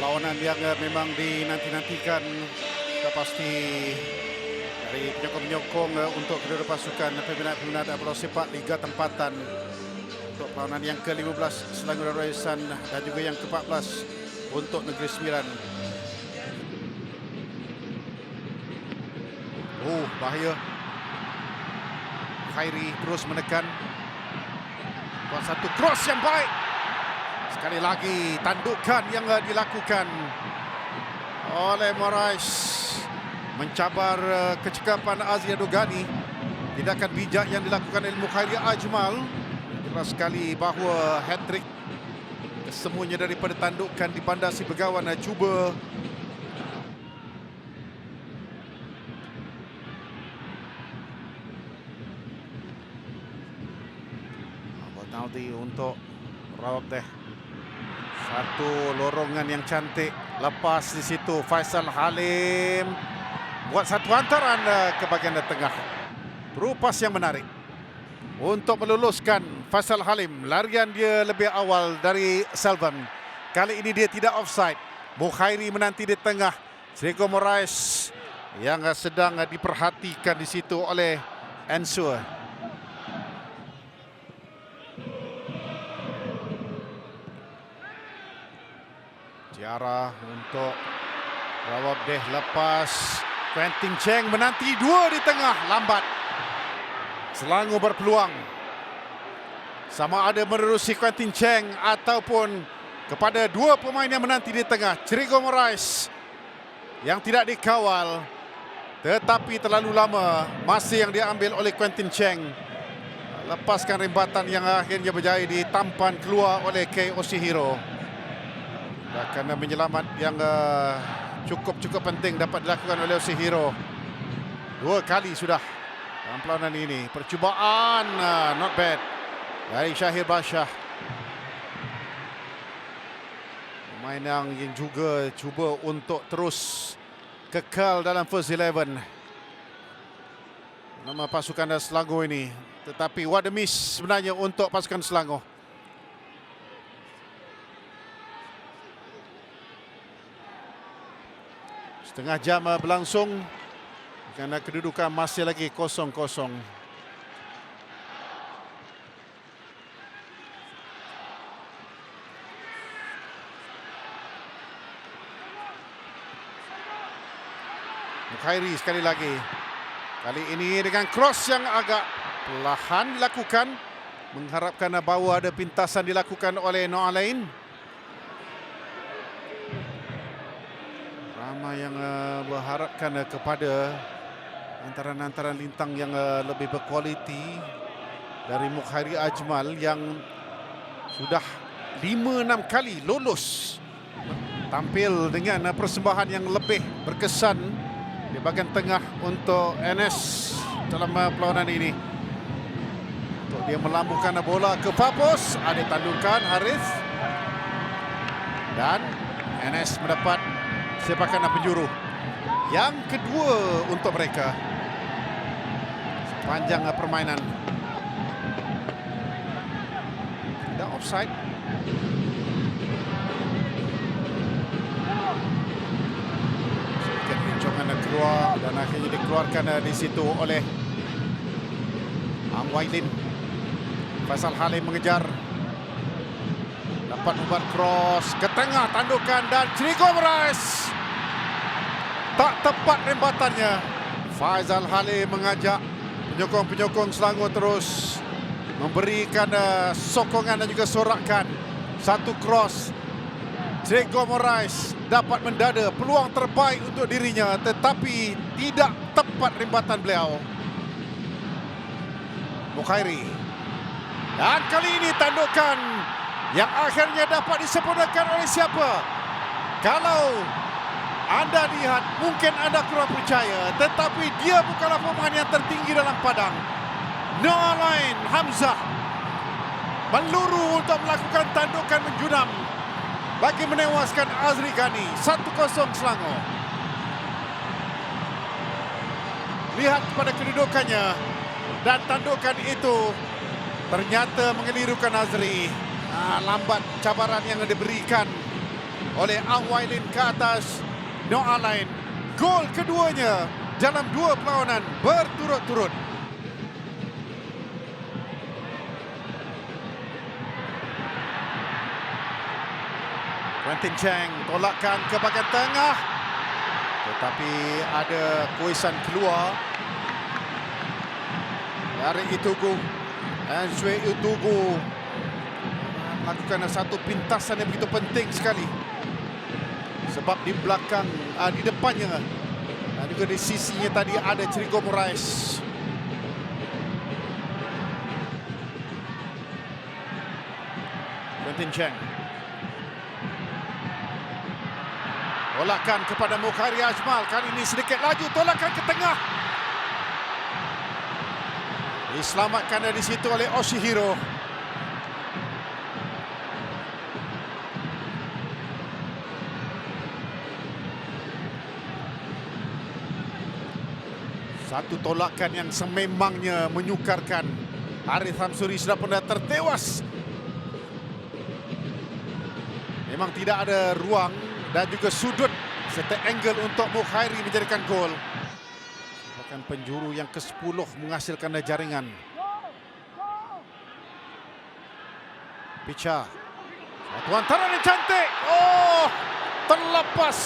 Lawanan yang memang dinanti-nantikan sudah pasti dari penyokong-penyokong untuk kedua pasukan peminat-peminat bola sepak Liga Tempatan untuk perlawanan yang ke-15 Selangor Raisan dan juga yang ke-14 untuk Negeri Sembilan. Bahaya. Khairi terus menekan. Buat satu cross yang baik. Sekali lagi tandukan yang dilakukan oleh Moraes mencabar kecekapan Azri Adogani. Tindakan bijak yang dilakukan oleh Mukhairi Ajmal. Jelas sekali bahawa hat-trick kesemuanya daripada tandukan dipandasi Begawan cuba Naldi untuk rawat deh. Satu lorongan yang cantik. Lepas di situ Faisal Halim buat satu hantaran ke bahagian tengah. Terupas yang menarik untuk meluluskan Faisal Halim. Larian dia lebih awal dari Selvan. Kali ini dia tidak offside. Mukhairi menanti di tengah. Sergio Moraes yang sedang diperhatikan di situ oleh Ensur. Tiara untuk rawat deh lepas. Quentin Cheng menanti dua di tengah, lambat. Selangor berpeluang. Sama ada menerusi Quentin Cheng ataupun kepada dua pemain yang menanti di tengah. Sergio Moraes yang tidak dikawal. Tetapi terlalu lama masa yang diambil oleh Quentin Cheng. Lepaskan rembatan yang akhirnya berjaya ditampan keluar oleh Kei Oshihiro. Kerana menyelamat yang cukup penting dapat dilakukan oleh Oshihiro. Dua kali sudah dalam perlawanan ini. Percubaan not bad dari Syahir Bashar. Pemain yang juga cuba untuk terus kekal dalam first 11 nama pasukan Selangor ini. Tetapi what a miss sebenarnya untuk pasukan Selangor. Setengah jam berlangsung kerana kedudukan masih lagi 0-0. Mukhairi sekali lagi. Kali ini dengan cross yang agak perlahan dilakukan. Mengharapkan bahawa ada pintasan dilakukan oleh Noalain. Ramai yang berharapkan kepada antaran-antaran lintang yang lebih berkualiti dari Mukhairi Ajmal yang sudah 5-6 kali lolos tampil dengan persembahan yang lebih berkesan di bahagian tengah untuk NS dalam perlawanan ini. Untuk dia melambungkan bola ke Fapos, ada tandukan Haris dan NS mendapat sepakan penjuru yang kedua untuk mereka sepanjang permainan. Tidak offside. Sedikit pincongan keluar dan akhirnya dikeluarkan di situ oleh Ang Wailin. Faisal Halim mengejar. Dapat membuat cross ke tengah, tandukan dan Sergio Moraes. Tak tepat rembatannya. Faisal Halim mengajak penyokong-penyokong Selangor terus memberikan sokongan dan juga sorakan. Satu cross. Sergio Moraes dapat mendada peluang terbaik untuk dirinya tetapi tidak tepat rembatan beliau. Mukhairi. Dan kali ini tandukan yang akhirnya dapat disempurnakan oleh siapa? Kalau anda lihat, mungkin anda kurang percaya, tetapi dia bukanlah pemain yang tertinggi dalam padang. Noalain Hamzah meluru untuk melakukan tandukan menjunam bagi menewaskan Azri Ghani. 1-0 Selangor. Lihat pada kedudukannya dan tandukan itu ternyata mengelirukan Azri. Lambat cabaran yang diberikan oleh Ang Wai Lin ke atas Noah Lain. Gol keduanya dalam 2 perlawanan berturut-turut. Quentin Cheng tolakkan ke bahagian tengah, tetapi ada kuisan keluar dari Itugu. Dan Zui Itugu melakukan satu pintasan yang begitu penting sekali, sebab di belakang, di depannya dan juga di sisinya tadi ada Chico Moraes. Quentin Cheng tolakkan kepada Mukhairi Ajmal. Kali ini sedikit laju, tolakkan ke tengah. Diselamatkan dari situ oleh Oshihiro. Satu tolakan yang sememangnya menyukarkan. Harith Hamsuri sudah pernah tertewas. Memang tidak ada ruang dan juga sudut serta angle untuk Mukhairi menjadikan gol. Bahkan penjuru yang ke-10 menghasilkan jaringan. Picha. Satu hantaran yang cantik. Oh, terlepas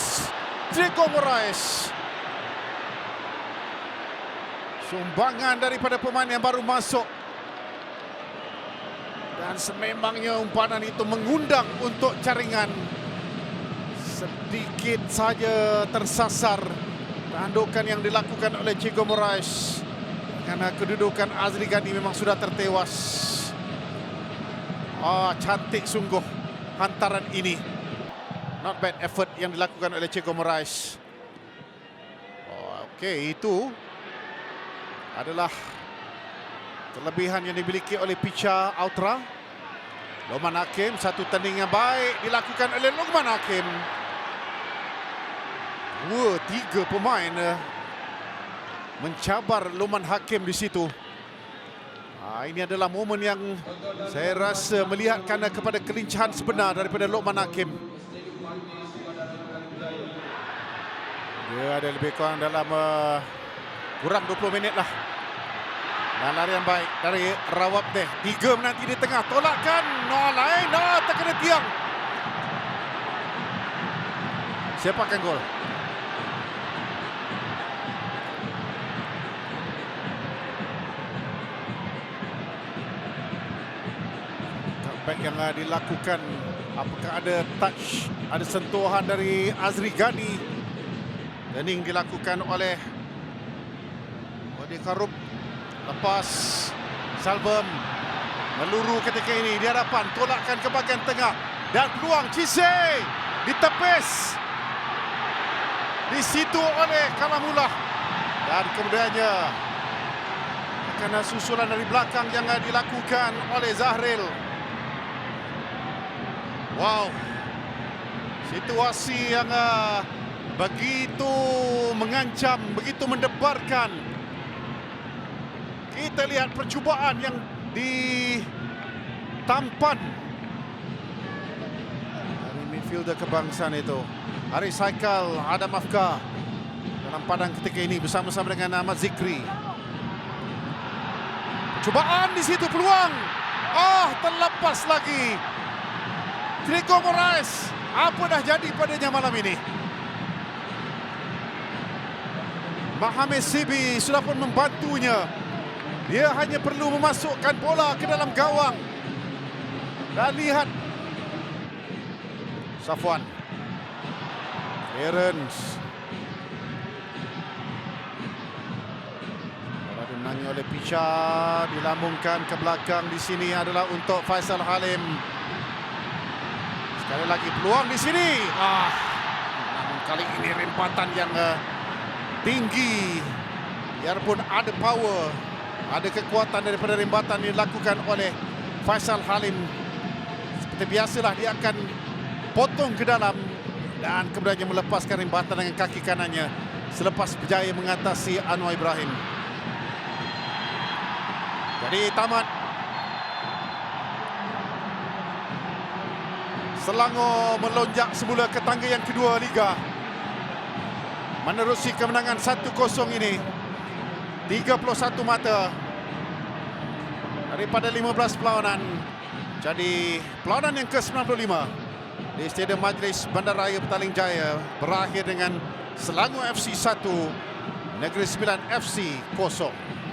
Chico Moraes. Sumbangan daripada pemain yang baru masuk. Dan sememangnya umpanan itu mengundang untuk jaringan. Sedikit saja tersasar tandukan yang dilakukan oleh Chico Moraes. Karena kedudukan Azri Ghani memang sudah tertewas. Cantik sungguh hantaran ini. Not bad effort yang dilakukan oleh Chico Moraes. Okey, itu adalah kelebihan yang dimiliki oleh Picha Autra. Lokman Hakim, satu tanding yang baik dilakukan oleh Lokman Hakim. 2-3 pemain mencabar Lokman Hakim di situ. Ini adalah momen yang saya rasa melihatkan kepada kelincahan sebenar daripada Lokman Hakim. Dia ada lebih kurang dalam kurang 20 minit lah. Dan larian baik dari Rawabdeh. 3 menanti di tengah. Tolakkan Noah Lain. Terkena tiang. Siapa akan gol? Baik yang dilakukan, apakah ada touch, ada sentuhan dari Azri Ghani. Lening dilakukan oleh Wadi Karup. Lepas Salbem meluru ketika ini di hadapan, tolakkan ke bahagian tengah dan peluang Cisse ditepis di situ oleh Kalamullah. Dan kemudiannya kena susulan dari belakang yang dilakukan oleh Zahril. Wow, situasi yang begitu mengancam, begitu mendebarkan. Kita lihat percubaan yang ditampan dari midfielder kebangsaan itu. Haris Haikal, Adam Afka dalam padang ketika ini bersama-sama dengan Ahmad Zikri. Percubaan di situ, peluang. Terlepas lagi. Chico Moraes, apa dah jadi padanya malam ini? Mohamed Sibi sudah pun membantunya. Dia hanya perlu memasukkan bola ke dalam gawang. Dan lihat Safwan, Terence. Bola dimenangi oleh Picha, dilambungkan ke belakang. Di sini adalah untuk Faisal Halim. Sekali lagi peluang di sini. Namun kali ini rempatan yang tinggi. Biarpun ada power, ada kekuatan daripada rembatan yang dilakukan oleh Faisal Halim. Seperti biasalah, dia akan potong ke dalam dan kemudiannya melepaskan rembatan dengan kaki kanannya selepas berjaya mengatasi Anwar Ibrahim. Jadi tamat Selangor melonjak semula ke tangga yang kedua Liga. Menerusi kemenangan 1-0 ini. 31 mata daripada 15 perlawanan. Jadi perlawanan yang ke-95 di Stadium Majlis Bandaraya Petaling Jaya berakhir dengan Selangor FC 1, Negeri Sembilan FC 0.